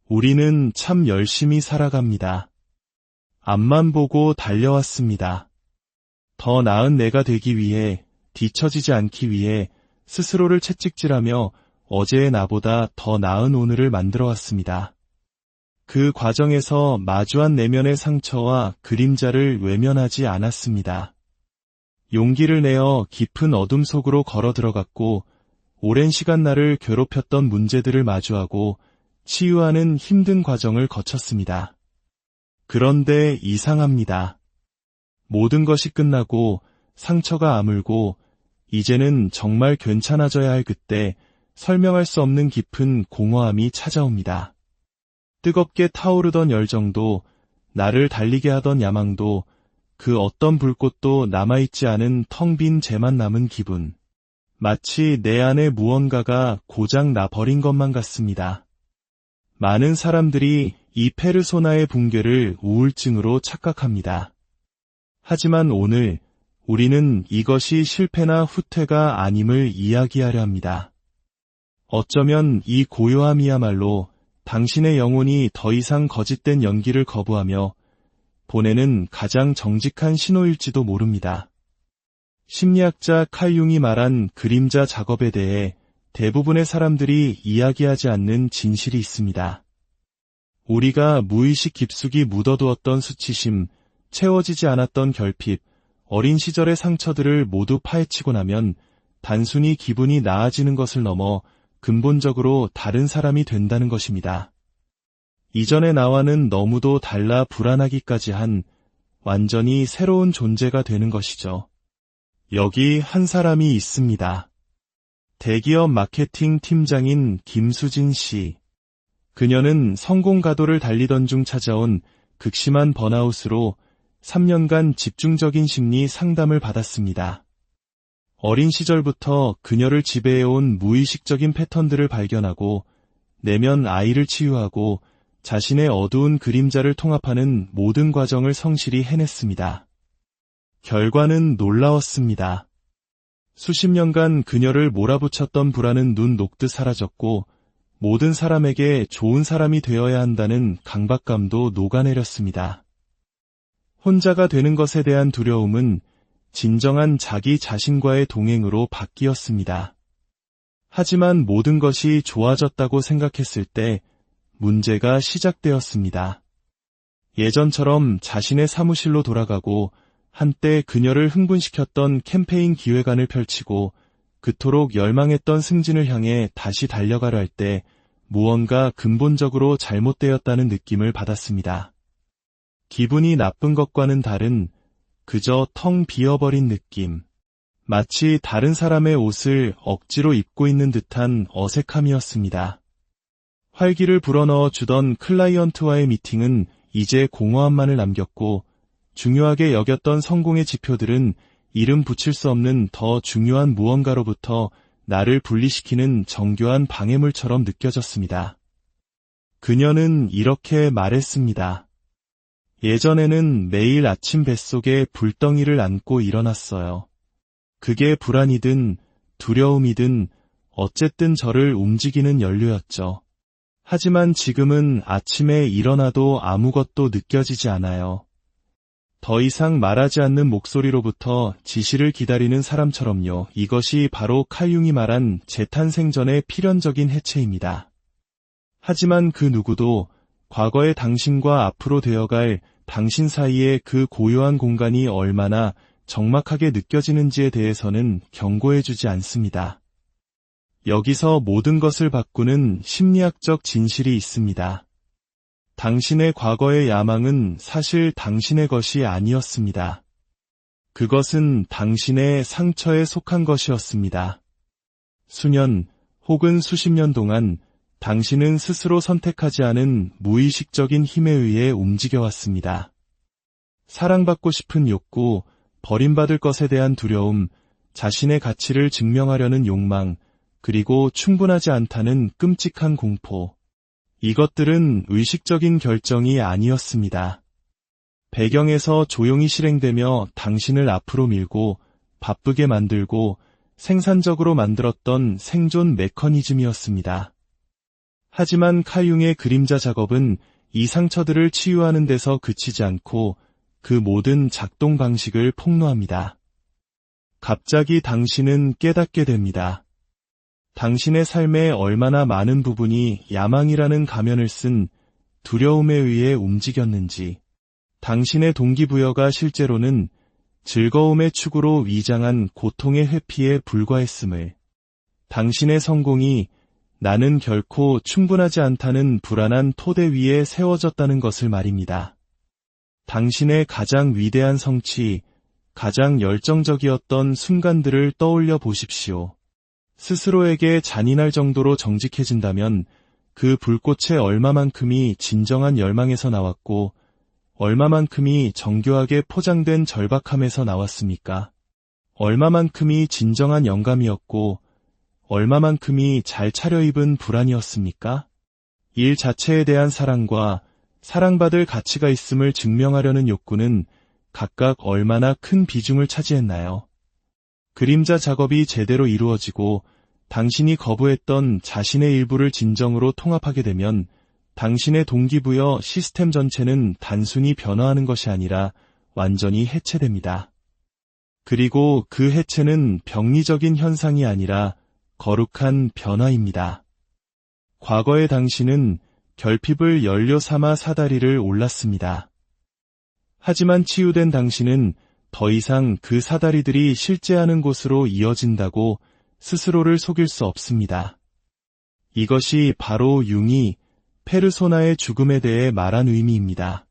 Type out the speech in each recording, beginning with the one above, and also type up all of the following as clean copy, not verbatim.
우리는 참 열심히 살아갑니다. 앞만 보고 달려왔습니다. 더 나은 내가 되기 위해, 뒤처지지 않기 위해 스스로를 채찍질하며 어제의 나보다 더 나은 오늘을 만들어 왔습니다. 그 과정에서 마주한 내면의 상처와 그림자를 외면하지 않았습니다. 용기를 내어 깊은 어둠 속으로 걸어 들어갔고, 오랜 시간 나를 괴롭혔던 문제들을 마주하고 치유하는 힘든 과정을 거쳤습니다. 그런데 이상합니다. 모든 것이 끝나고 상처가 아물고 이제는 정말 괜찮아져야 할 그때 설명할 수 없는 깊은 공허함이 찾아옵니다. 뜨겁게 타오르던 열정도, 나를 달리게 하던 야망도, 그 어떤 불꽃도 남아있지 않은 텅 빈 재만 남은 기분. 마치 내 안에 무언가가 고장 나버린 것만 같습니다. 많은 사람들이 이 페르소나의 붕괴를 우울증으로 착각합니다. 하지만 오늘 우리는 이것이 실패나 후퇴가 아님을 이야기하려 합니다. 어쩌면 이 고요함이야말로 당신의 영혼이 더 이상 거짓된 연기를 거부하며 보내는 가장 정직한 신호일지도 모릅니다. 심리학자 칼 융이 말한 그림자 작업에 대해 대부분의 사람들이 이야기하지 않는 진실이 있습니다. 우리가 무의식 깊숙이 묻어두었던 수치심, 채워지지 않았던 결핍, 어린 시절의 상처들을 모두 파헤치고 나면 단순히 기분이 나아지는 것을 넘어 근본적으로 다른 사람이 된다는 것입니다. 이전의 나와는 너무도 달라 불안하기까지 한 완전히 새로운 존재가 되는 것이죠. 여기 한 사람이 있습니다. 대기업 마케팅 팀장인 김수진 씨. 그녀는 성공 가도를 달리던 중 찾아온 극심한 번아웃으로 3년간 집중적인 심리 상담을 받았습니다. 어린 시절부터 그녀를 지배해온 무의식적인 패턴들을 발견하고 내면 아이를 치유하고 자신의 어두운 그림자를 통합하는 모든 과정을 성실히 해냈습니다. 결과는 놀라웠습니다. 수십 년간 그녀를 몰아붙였던 불안은 눈 녹듯 사라졌고 모든 사람에게 좋은 사람이 되어야 한다는 강박감도 녹아내렸습니다. 혼자가 되는 것에 대한 두려움은 진정한 자기 자신과의 동행으로 바뀌었습니다. 하지만 모든 것이 좋아졌다고 생각했을 때 문제가 시작되었습니다. 예전처럼 자신의 사무실로 돌아가고 한때 그녀를 흥분시켰던 캠페인 기획안을 펼치고 그토록 열망했던 승진을 향해 다시 달려가려 할 때 무언가 근본적으로 잘못되었다는 느낌을 받았습니다. 기분이 나쁜 것과는 다른 그저 텅 비어버린 느낌. 마치 다른 사람의 옷을 억지로 입고 있는 듯한 어색함이었습니다. 활기를 불어넣어 주던 클라이언트와의 미팅은 이제 공허함만을 남겼고 중요하게 여겼던 성공의 지표들은 이름 붙일 수 없는 더 중요한 무언가로부터 나를 분리시키는 정교한 방해물처럼 느껴졌습니다. 그녀는 이렇게 말했습니다. 예전에는 매일 아침 뱃속에 불덩이를 안고 일어났어요. 그게 불안이든 두려움이든 어쨌든 저를 움직이는 연료였죠. 하지만 지금은 아침에 일어나도 아무것도 느껴지지 않아요. 더 이상 말하지 않는 목소리로부터 지시를 기다리는 사람처럼요. 이것이 바로 칼 융이 말한 재탄생 전의 필연적인 해체입니다. 하지만 그 누구도 과거의 당신과 앞으로 되어갈 당신 사이의 그 고요한 공간이 얼마나 적막하게 느껴지는지에 대해서는 경고해주지 않습니다. 여기서 모든 것을 바꾸는 심리학적 진실이 있습니다. 당신의 과거의 야망은 사실 당신의 것이 아니었습니다. 그것은 당신의 상처에 속한 것이었습니다. 수년 혹은 수십 년 동안 당신은 스스로 선택하지 않은 무의식적인 힘에 의해 움직여왔습니다. 사랑받고 싶은 욕구, 버림받을 것에 대한 두려움, 자신의 가치를 증명하려는 욕망, 그리고 충분하지 않다는 끔찍한 공포. 이것들은 의식적인 결정이 아니었습니다. 배경에서 조용히 실행되며 당신을 앞으로 밀고 바쁘게 만들고 생산적으로 만들었던 생존 메커니즘이었습니다. 하지만 칼융의 그림자 작업은 이 상처들을 치유하는 데서 그치지 않고 그 모든 작동 방식을 폭로합니다. 갑자기 당신은 깨닫게 됩니다. 당신의 삶의 얼마나 많은 부분이 야망이라는 가면을 쓴 두려움에 의해 움직였는지, 당신의 동기부여가 실제로는 즐거움의 축으로 위장한 고통의 회피에 불과했음을, 당신의 성공이 나는 결코 충분하지 않다는 불안한 토대 위에 세워졌다는 것을 말입니다. 당신의 가장 위대한 성취, 가장 열정적이었던 순간들을 떠올려 보십시오. 스스로에게 잔인할 정도로 정직해진다면 그 불꽃의 얼마만큼이 진정한 열망에서 나왔고 얼마만큼이 정교하게 포장된 절박함에서 나왔습니까? 얼마만큼이 진정한 영감이었고 얼마만큼이 잘 차려입은 불안이었습니까? 일 자체에 대한 사랑과 사랑받을 가치가 있음을 증명하려는 욕구는 각각 얼마나 큰 비중을 차지했나요? 그림자 작업이 제대로 이루어지고 당신이 거부했던 자신의 일부를 진정으로 통합하게 되면 당신의 동기부여 시스템 전체는 단순히 변화하는 것이 아니라 완전히 해체됩니다. 그리고 그 해체는 병리적인 현상이 아니라 거룩한 변화입니다. 과거의 당신은 결핍을 연료 삼아 사다리를 올랐습니다. 하지만 치유된 당신은 더 이상 그 사다리들이 실제하는 곳으로 이어진다고 스스로를 속일 수 없습니다. 이것이 바로 융이 페르소나의 죽음에 대해 말한 의미입니다.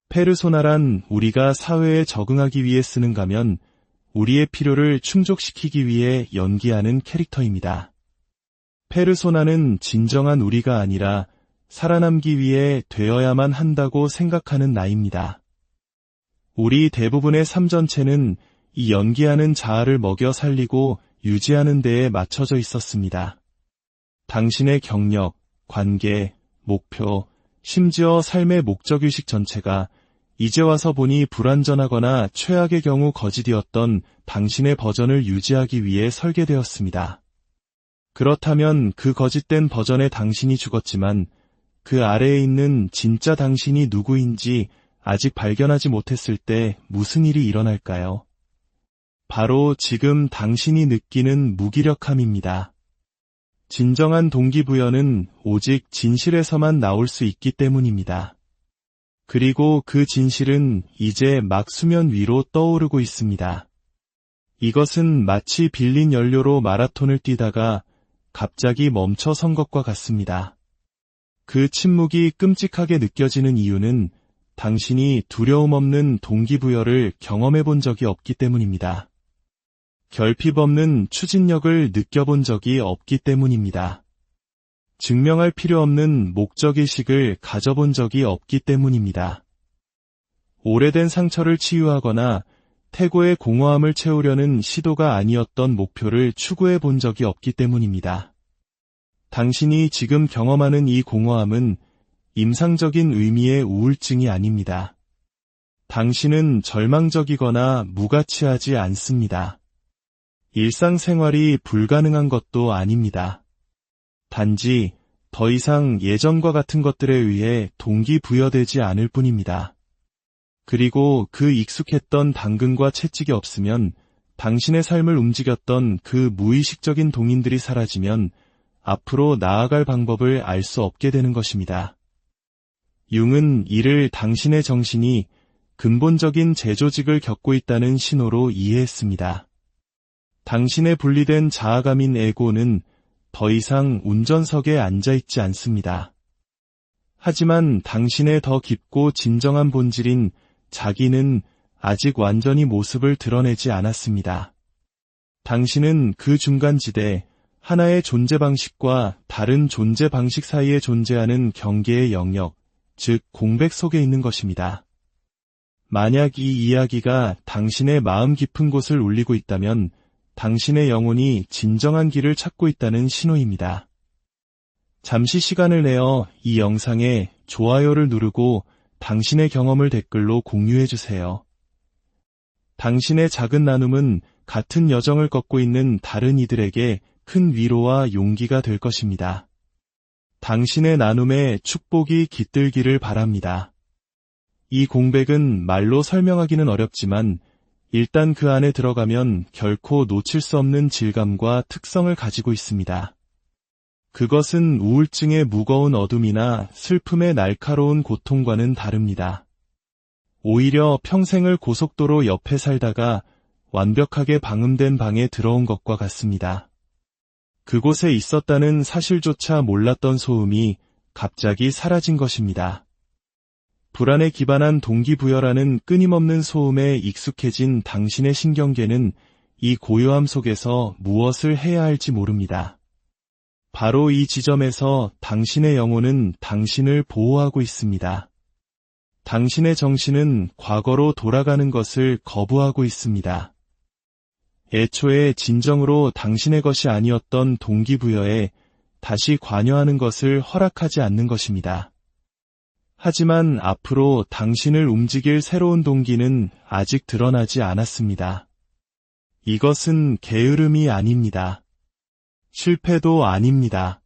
페르소나란 우리가 사회에 적응하기 위해 쓰는 가면, 우리의 필요를 충족시키기 위해 연기하는 캐릭터입니다. 페르소나는 진정한 우리가 아니라 살아남기 위해 되어야만 한다고 생각하는 나입니다. 우리 대부분의 삶 전체는 이 연기하는 자아를 먹여 살리고 유지하는 데에 맞춰져 있었습니다. 당신의 경력, 관계, 목표, 심지어 삶의 목적의식 전체가 이제 와서 보니 불완전하거나 최악의 경우 거짓이었던 당신의 버전을 유지하기 위해 설계되었습니다. 그렇다면 그 거짓된 버전의 당신이 죽었지만 그 아래에 있는 진짜 당신이 누구인지 아직 발견하지 못했을 때 무슨 일이 일어날까요? 바로 지금 당신이 느끼는 무기력함입니다. 진정한 동기부여는 오직 진실에서만 나올 수 있기 때문입니다. 그리고 그 진실은 이제 막 수면 위로 떠오르고 있습니다. 이것은 마치 빌린 연료로 마라톤을 뛰다가 갑자기 멈춰선 것과 같습니다. 그 침묵이 끔찍하게 느껴지는 이유는 당신이 두려움 없는 동기부여를 경험해 본 적이 없기 때문입니다. 결핍 없는 추진력을 느껴본 적이 없기 때문입니다. 증명할 필요 없는 목적의식을 가져본 적이 없기 때문입니다. 오래된 상처를 치유하거나 태고의 공허함을 채우려는 시도가 아니었던 목표를 추구해 본 적이 없기 때문입니다. 당신이 지금 경험하는 이 공허함은 임상적인 의미의 우울증이 아닙니다. 당신은 절망적이거나 무가치하지 않습니다. 일상생활이 불가능한 것도 아닙니다. 단지 더 이상 예전과 같은 것들에 의해 동기부여되지 않을 뿐입니다. 그리고 그 익숙했던 당근과 채찍이 없으면, 당신의 삶을 움직였던 그 무의식적인 동인들이 사라지면 앞으로 나아갈 방법을 알 수 없게 되는 것입니다. 융은 이를 당신의 정신이 근본적인 재조직을 겪고 있다는 신호로 이해했습니다. 당신의 분리된 자아감인 에고는 더 이상 운전석에 앉아있지 않습니다. 하지만 당신의 더 깊고 진정한 본질인 자기는 아직 완전히 모습을 드러내지 않았습니다. 당신은 그 중간지대, 하나의 존재 방식과 다른 존재 방식 사이에 존재하는 경계의 영역, 즉 공백 속에 있는 것입니다. 만약 이 이야기가 당신의 마음 깊은 곳을 울리고 있다면 당신의 영혼이 진정한 길을 찾고 있다는 신호입니다. 잠시 시간을 내어 이 영상에 좋아요를 누르고 당신의 경험을 댓글로 공유해주세요. 당신의 작은 나눔은 같은 여정을 걷고 있는 다른 이들에게 큰 위로와 용기가 될 것입니다. 당신의 나눔에 축복이 깃들기를 바랍니다. 이 공백은 말로 설명하기는 어렵지만 일단 그 안에 들어가면 결코 놓칠 수 없는 질감과 특성을 가지고 있습니다. 그것은 우울증의 무거운 어둠이나 슬픔의 날카로운 고통과는 다릅니다. 오히려 평생을 고속도로 옆에 살다가 완벽하게 방음된 방에 들어온 것과 같습니다. 그곳에 있었다는 사실조차 몰랐던 소음이 갑자기 사라진 것입니다. 불안에 기반한 동기부여라는 끊임없는 소음에 익숙해진 당신의 신경계는 이 고요함 속에서 무엇을 해야 할지 모릅니다. 바로 이 지점에서 당신의 영혼은 당신을 보호하고 있습니다. 당신의 정신은 과거로 돌아가는 것을 거부하고 있습니다. 애초에 진정으로 당신의 것이 아니었던 동기부여에 다시 관여하는 것을 허락하지 않는 것입니다. 하지만 앞으로 당신을 움직일 새로운 동기는 아직 드러나지 않았습니다. 이것은 게으름이 아닙니다. 실패도 아닙니다.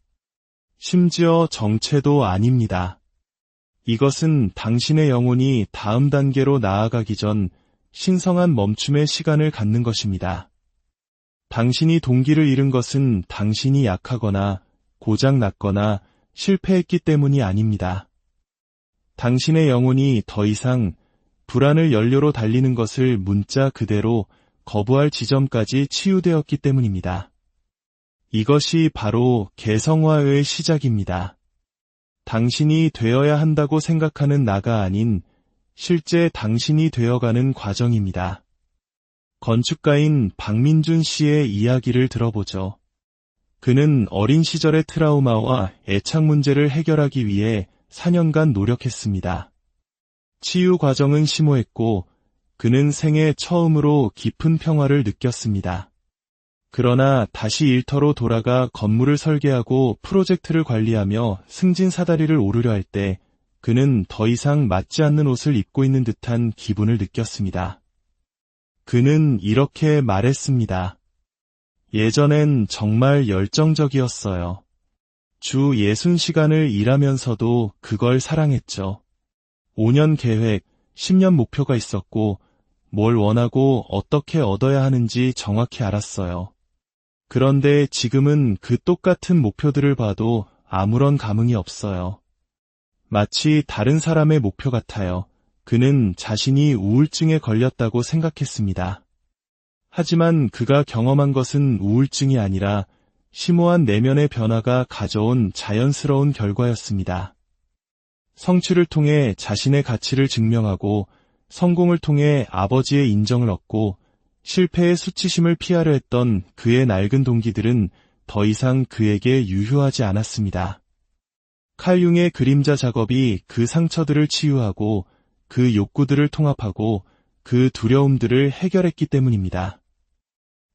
심지어 정체도 아닙니다. 이것은 당신의 영혼이 다음 단계로 나아가기 전 신성한 멈춤의 시간을 갖는 것입니다. 당신이 동기를 잃은 것은 당신이 약하거나 고장났거나 실패했기 때문이 아닙니다. 당신의 영혼이 더 이상 불안을 연료로 달리는 것을 문자 그대로 거부할 지점까지 치유되었기 때문입니다. 이것이 바로 개성화의 시작입니다. 당신이 되어야 한다고 생각하는 나가 아닌 실제 당신이 되어가는 과정입니다. 건축가인 박민준 씨의 이야기를 들어보죠. 그는 어린 시절의 트라우마와 애착 문제를 해결하기 위해 4년간 노력했습니다. 치유 과정은 심오했고 그는 생애 처음으로 깊은 평화를 느꼈습니다. 그러나 다시 일터로 돌아가 건물을 설계하고 프로젝트를 관리하며 승진 사다리를 오르려 할 때 그는 더 이상 맞지 않는 옷을 입고 있는 듯한 기분을 느꼈습니다. 그는 이렇게 말했습니다. 예전엔 정말 열정적이었어요. 주 60시간을 일하면서도 그걸 사랑했죠. 5년 계획, 10년 목표가 있었고 뭘 원하고 어떻게 얻어야 하는지 정확히 알았어요. 그런데 지금은 그 똑같은 목표들을 봐도 아무런 감흥이 없어요. 마치 다른 사람의 목표 같아요. 그는 자신이 우울증에 걸렸다고 생각했습니다. 하지만 그가 경험한 것은 우울증이 아니라 심오한 내면의 변화가 가져온 자연스러운 결과였습니다. 성취를 통해 자신의 가치를 증명하고 성공을 통해 아버지의 인정을 얻고 실패의 수치심을 피하려 했던 그의 낡은 동기들은 더 이상 그에게 유효하지 않았습니다. 칼 융의 그림자 작업이 그 상처들을 치유하고 그 욕구들을 통합하고 그 두려움들을 해결했기 때문입니다.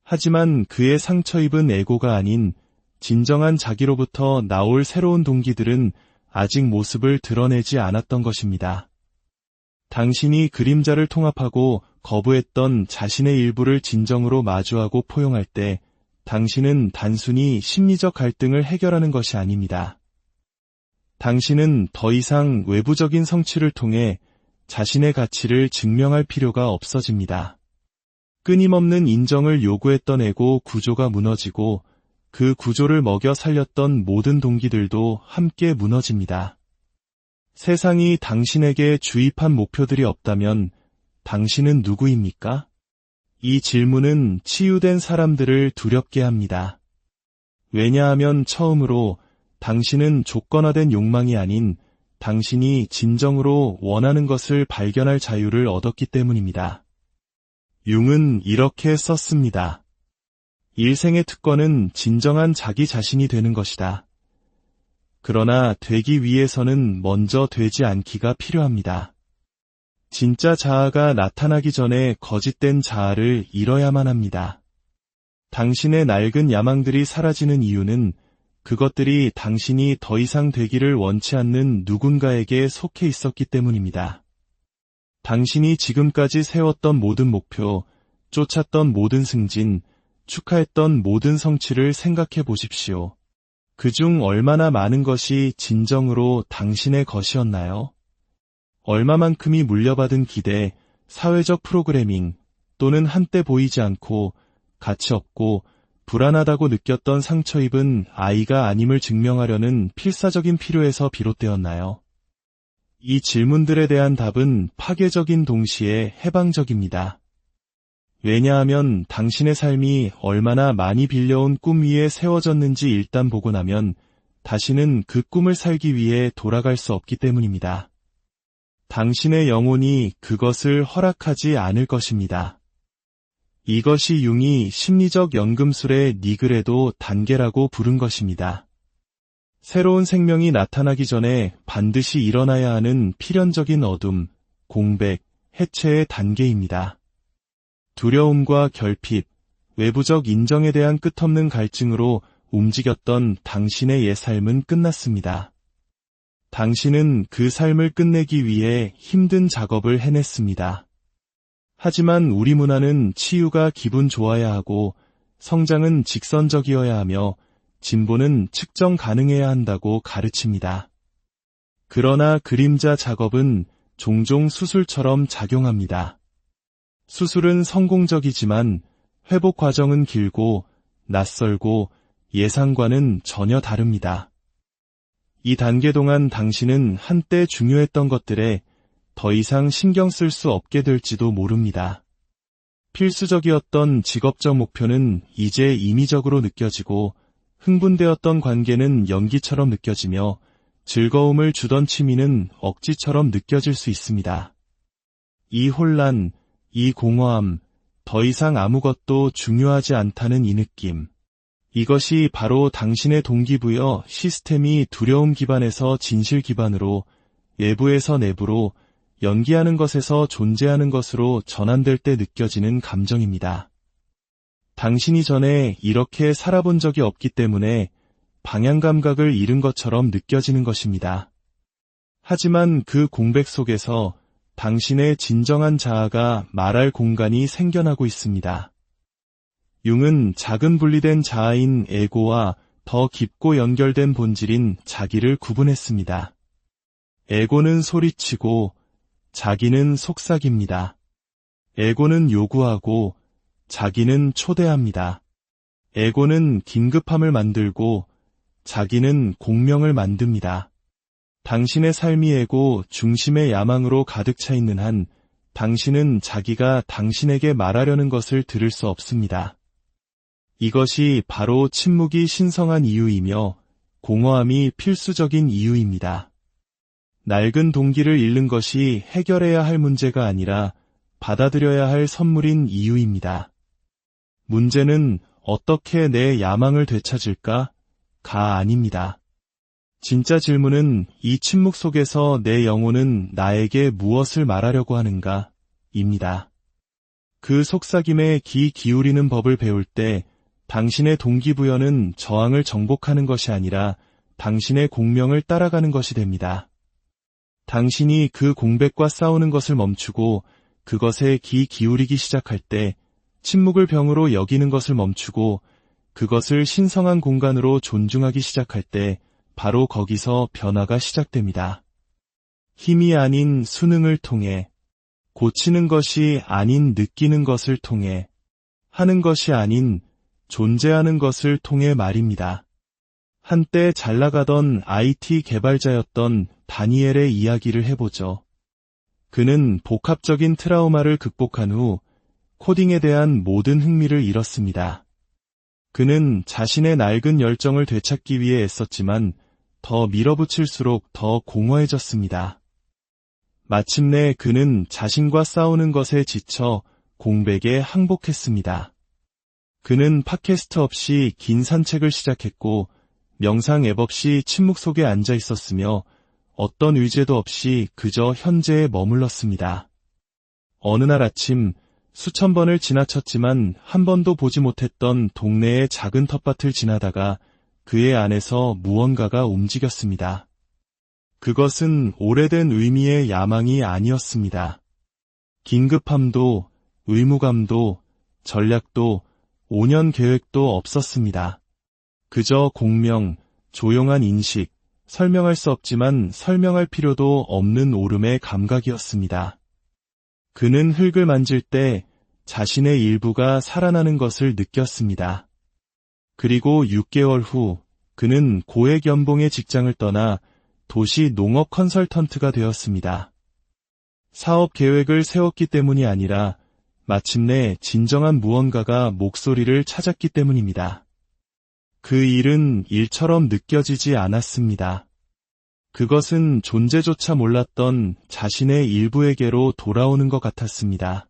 하지만 그의 상처 입은 에고가 아닌 진정한 자기로부터 나올 새로운 동기들은 아직 모습을 드러내지 않았던 것입니다. 당신이 그림자를 통합하고 거부했던 자신의 일부를 진정으로 마주하고 포용할 때 당신은 단순히 심리적 갈등을 해결하는 것이 아닙니다. 당신은 더 이상 외부적인 성취를 통해 자신의 가치를 증명할 필요가 없어집니다. 끊임없는 인정을 요구했던 에고 구조가 무너지고 그 구조를 먹여 살렸던 모든 동기들도 함께 무너집니다. 세상이 당신에게 주입한 목표들이 없다면 당신은 누구입니까? 이 질문은 치유된 사람들을 두렵게 합니다. 왜냐하면 처음으로 당신은 조건화된 욕망이 아닌 당신이 진정으로 원하는 것을 발견할 자유를 얻었기 때문입니다. 융은 이렇게 썼습니다. 일생의 특권은 진정한 자기 자신이 되는 것이다. 그러나 되기 위해서는 먼저 되지 않기가 필요합니다. 진짜 자아가 나타나기 전에 거짓된 자아를 잃어야만 합니다. 당신의 낡은 야망들이 사라지는 이유는 그것들이 당신이 더 이상 되기를 원치 않는 누군가에게 속해 있었기 때문입니다. 당신이 지금까지 세웠던 모든 목표, 쫓았던 모든 승진, 축하했던 모든 성취를 생각해 보십시오. 그중 얼마나 많은 것이 진정으로 당신의 것이었나요? 얼마만큼이 물려받은 기대, 사회적 프로그래밍, 또는 한때 보이지 않고 가치 없고 불안하다고 느꼈던 상처 입은 아이가 아님을 증명하려는 필사적인 필요에서 비롯되었나요? 이 질문들에 대한 답은 파괴적인 동시에 해방적입니다. 왜냐하면 당신의 삶이 얼마나 많이 빌려온 꿈 위에 세워졌는지 일단 보고 나면 다시는 그 꿈을 살기 위해 돌아갈 수 없기 때문입니다. 당신의 영혼이 그것을 허락하지 않을 것입니다. 이것이 융이 심리적 연금술의 니그레도 단계라고 부른 것입니다. 새로운 생명이 나타나기 전에 반드시 일어나야 하는 필연적인 어둠, 공백, 해체의 단계입니다. 두려움과 결핍, 외부적 인정에 대한 끝없는 갈증으로 움직였던 당신의 옛 삶은 끝났습니다. 당신은 그 삶을 끝내기 위해 힘든 작업을 해냈습니다. 하지만 우리 문화는 치유가 기분 좋아야 하고 성장은 직선적이어야 하며 진보는 측정 가능해야 한다고 가르칩니다. 그러나 그림자 작업은 종종 수술처럼 작용합니다. 수술은 성공적이지만 회복 과정은 길고 낯설고 예상과는 전혀 다릅니다. 이 단계 동안 당신은 한때 중요했던 것들에 더 이상 신경 쓸 수 없게 될지도 모릅니다. 필수적이었던 직업적 목표는 이제 임의적으로 느껴지고 흥분되었던 관계는 연기처럼 느껴지며 즐거움을 주던 취미는 억지처럼 느껴질 수 있습니다. 이 혼란, 이 공허함, 더 이상 아무것도 중요하지 않다는 이 느낌. 이것이 바로 당신의 동기부여 시스템이 두려움 기반에서 진실 기반으로, 외부에서 내부로, 연기하는 것에서 존재하는 것으로 전환될 때 느껴지는 감정입니다. 당신이 전에 이렇게 살아본 적이 없기 때문에 방향 감각을 잃은 것처럼 느껴지는 것입니다. 하지만 그 공백 속에서 당신의 진정한 자아가 말할 공간이 생겨나고 있습니다. 융은 작은 분리된 자아인 에고와 더 깊고 연결된 본질인 자기를 구분했습니다. 에고는 소리치고 자기는 속삭입니다. 에고는 요구하고 자기는 초대합니다. 에고는 긴급함을 만들고 자기는 공명을 만듭니다. 당신의 삶이 에고 중심의 야망으로 가득 차 있는 한 당신은 자기가 당신에게 말하려는 것을 들을 수 없습니다. 이것이 바로 침묵이 신성한 이유이며 공허함이 필수적인 이유입니다. 낡은 동기를 잃는 것이 해결해야 할 문제가 아니라 받아들여야 할 선물인 이유입니다. 문제는 어떻게 내 야망을 되찾을까? 가 아닙니다. 진짜 질문은 이 침묵 속에서 내 영혼은 나에게 무엇을 말하려고 하는가? 입니다. 그 속삭임에 귀 기울이는 법을 배울 때 당신의 동기부여는 저항을 정복하는 것이 아니라 당신의 공명을 따라가는 것이 됩니다. 당신이 그 공백과 싸우는 것을 멈추고 그것에 귀 기울이기 시작할 때 침묵을 병으로 여기는 것을 멈추고 그것을 신성한 공간으로 존중하기 시작할 때 바로 거기서 변화가 시작됩니다. 힘이 아닌 수능을 통해, 고치는 것이 아닌 느끼는 것을 통해, 하는 것이 아닌 존재하는 것을 통해 말입니다. 한때 잘나가던 IT 개발자였던 다니엘의 이야기를 해보죠. 그는 복합적인 트라우마를 극복한 후 코딩에 대한 모든 흥미를 잃었습니다. 그는 자신의 낡은 열정을 되찾기 위해 애썼지만 더 밀어붙일수록 더 공허해졌습니다. 마침내 그는 자신과 싸우는 것에 지쳐 공백에 항복했습니다. 그는 팟캐스트 없이 긴 산책을 시작했고 명상 앱 없이 침묵 속에 앉아 있었으며 어떤 의제도 없이 그저 현재에 머물렀습니다. 어느 날 아침 수천 번을 지나쳤지만 한 번도 보지 못했던 동네의 작은 텃밭을 지나다가 그의 안에서 무언가가 움직였습니다. 그것은 오래된 의미의 야망이 아니었습니다. 긴급함도 의무감도 전략도 5년 계획도 없었습니다. 그저 공명, 조용한 인식, 설명할 수 없지만 설명할 필요도 없는 오름의 감각이었습니다. 그는 흙을 만질 때 자신의 일부가 살아나는 것을 느꼈습니다. 그리고 6개월 후 그는 고액 연봉의 직장을 떠나 도시 농업 컨설턴트가 되었습니다. 사업 계획을 세웠기 때문이 아니라 마침내 진정한 무언가가 목소리를 찾았기 때문입니다. 그 일은 일처럼 느껴지지 않았습니다. 그것은 존재조차 몰랐던 자신의 일부에게로 돌아오는 것 같았습니다.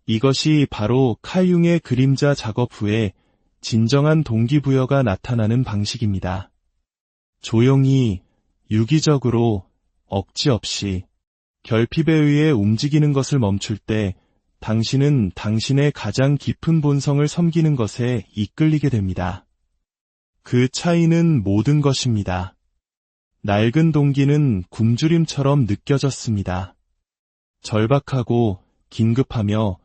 이것이 바로 칼 융의 그림자 작업 후에 진정한 동기부여가 나타나는 방식입니다. 조용히, 유기적으로, 억지 없이, 결핍에 의해 움직이는 것을 멈출 때 당신은 당신의 가장 깊은 본성을 섬기는 것에 이끌리게 됩니다. 그 차이는 모든 것입니다. 낡은 동기는 굶주림처럼 느껴졌습니다. 절박하고 긴급하며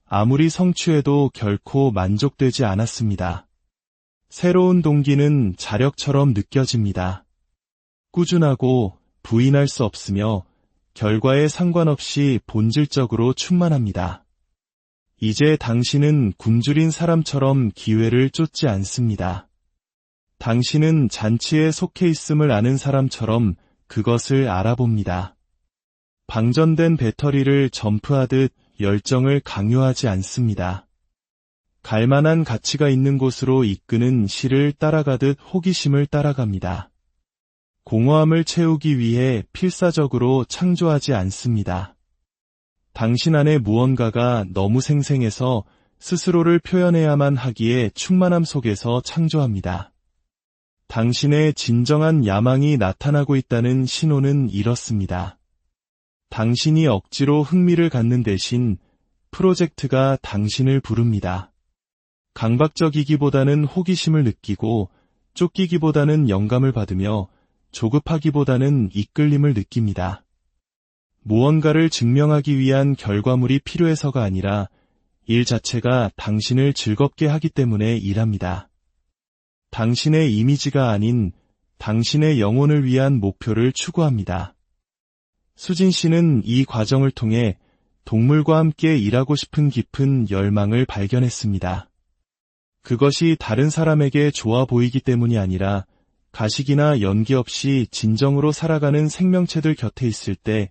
아무리 성취해도 결코 만족되지 않았습니다. 새로운 동기는 자력처럼 느껴집니다. 꾸준하고 부인할 수 없으며 결과에 상관없이 본질적으로 충만합니다. 이제 당신은 굶주린 사람처럼 기회를 쫓지 않습니다. 당신은 잔치에 속해 있음을 아는 사람처럼 그것을 알아봅니다. 방전된 배터리를 점프하듯 열정을 강요하지 않습니다. 갈만한 가치가 있는 곳으로 이끄는 실을 따라가듯 호기심을 따라갑니다. 공허함을 채우기 위해 필사적으로 창조하지 않습니다. 당신 안에 무언가가 너무 생생해서 스스로를 표현해야만 하기에 충만함 속에서 창조합니다. 당신의 진정한 야망이 나타나고 있다는 신호는 이렇습니다. 당신이 억지로 흥미를 갖는 대신 프로젝트가 당신을 부릅니다. 강박적이기보다는 호기심을 느끼고 쫓기기보다는 영감을 받으며 조급하기보다는 이끌림을 느낍니다. 무언가를 증명하기 위한 결과물이 필요해서가 아니라 일 자체가 당신을 즐겁게 하기 때문에 일합니다. 당신의 이미지가 아닌 당신의 영혼을 위한 목표를 추구합니다. 수진 씨는 이 과정을 통해 동물과 함께 일하고 싶은 깊은 열망을 발견했습니다. 그것이 다른 사람에게 좋아 보이기 때문이 아니라 가식이나 연기 없이 진정으로 살아가는 생명체들 곁에 있을 때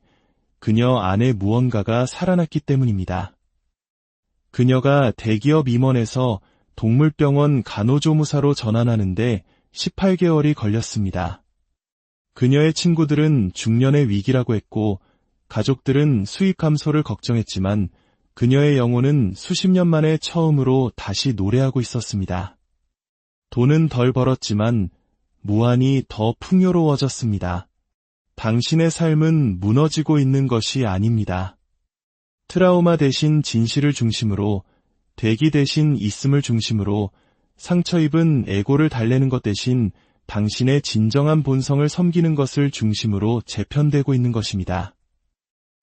그녀 안에 무언가가 살아났기 때문입니다. 그녀가 대기업 임원에서 동물병원 간호조무사로 전환하는데 18개월이 걸렸습니다. 그녀의 친구들은 중년의 위기라고 했고 가족들은 수입 감소를 걱정했지만 그녀의 영혼은 수십 년 만에 처음으로 다시 노래하고 있었습니다. 돈은 덜 벌었지만 무한히 더 풍요로워졌습니다. 당신의 삶은 무너지고 있는 것이 아닙니다. 트라우마 대신 진실을 중심으로, 대기 대신 있음을 중심으로 상처 입은 에고를 달래는 것 대신 당신의 진정한 본성을 섬기는 것을 중심으로 재편되고 있는 것입니다.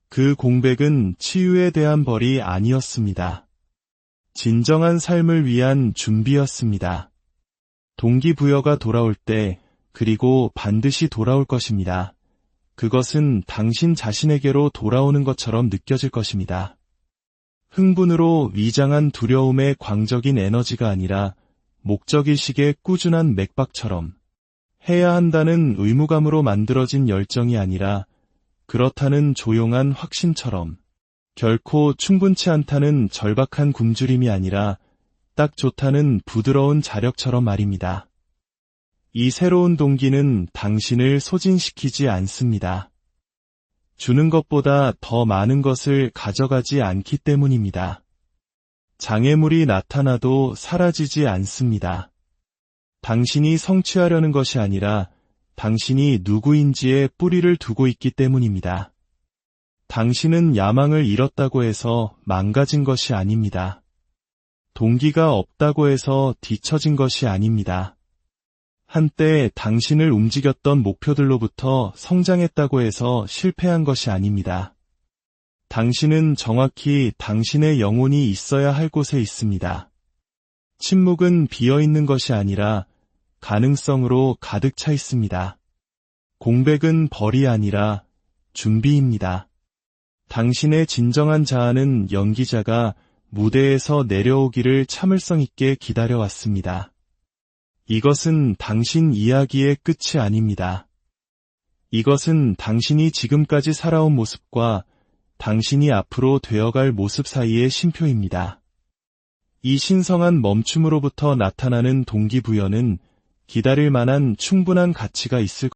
그 공백은 치유에 대한 벌이 아니었습니다. 진정한 삶을 위한 준비였습니다. 동기부여가 돌아올 때, 그리고 반드시 돌아올 것입니다. 그것은 당신 자신에게로 돌아오는 것처럼 느껴질 것입니다. 흥분으로 위장한 두려움의 광적인 에너지가 아니라 목적의식의 꾸준한 맥박처럼, 해야 한다는 의무감으로 만들어진 열정이 아니라 그렇다는 조용한 확신처럼, 결코 충분치 않다는 절박한 굶주림이 아니라 딱 좋다는 부드러운 자력처럼 말입니다. 이 새로운 동기는 당신을 소진시키지 않습니다. 주는 것보다 더 많은 것을 가져가지 않기 때문입니다. 장애물이 나타나도 사라지지 않습니다. 당신이 성취하려는 것이 아니라 당신이 누구인지에 뿌리를 두고 있기 때문입니다. 당신은 야망을 잃었다고 해서 망가진 것이 아닙니다. 동기가 없다고 해서 뒤처진 것이 아닙니다. 한때 당신을 움직였던 목표들로부터 성장했다고 해서 실패한 것이 아닙니다. 당신은 정확히 당신의 영혼이 있어야 할 곳에 있습니다. 침묵은 비어있는 것이 아니라 가능성으로 가득 차 있습니다. 공백은 벌이 아니라 준비입니다. 당신의 진정한 자아는 연기자가 무대에서 내려오기를 참을성 있게 기다려왔습니다. 이것은 당신 이야기의 끝이 아닙니다. 이것은 당신이 지금까지 살아온 모습과 당신이 앞으로 되어갈 모습 사이의 쉼표입니다. 이 신성한 멈춤으로부터 나타나는 동기부여는 기다릴 만한 충분한 가치가 있을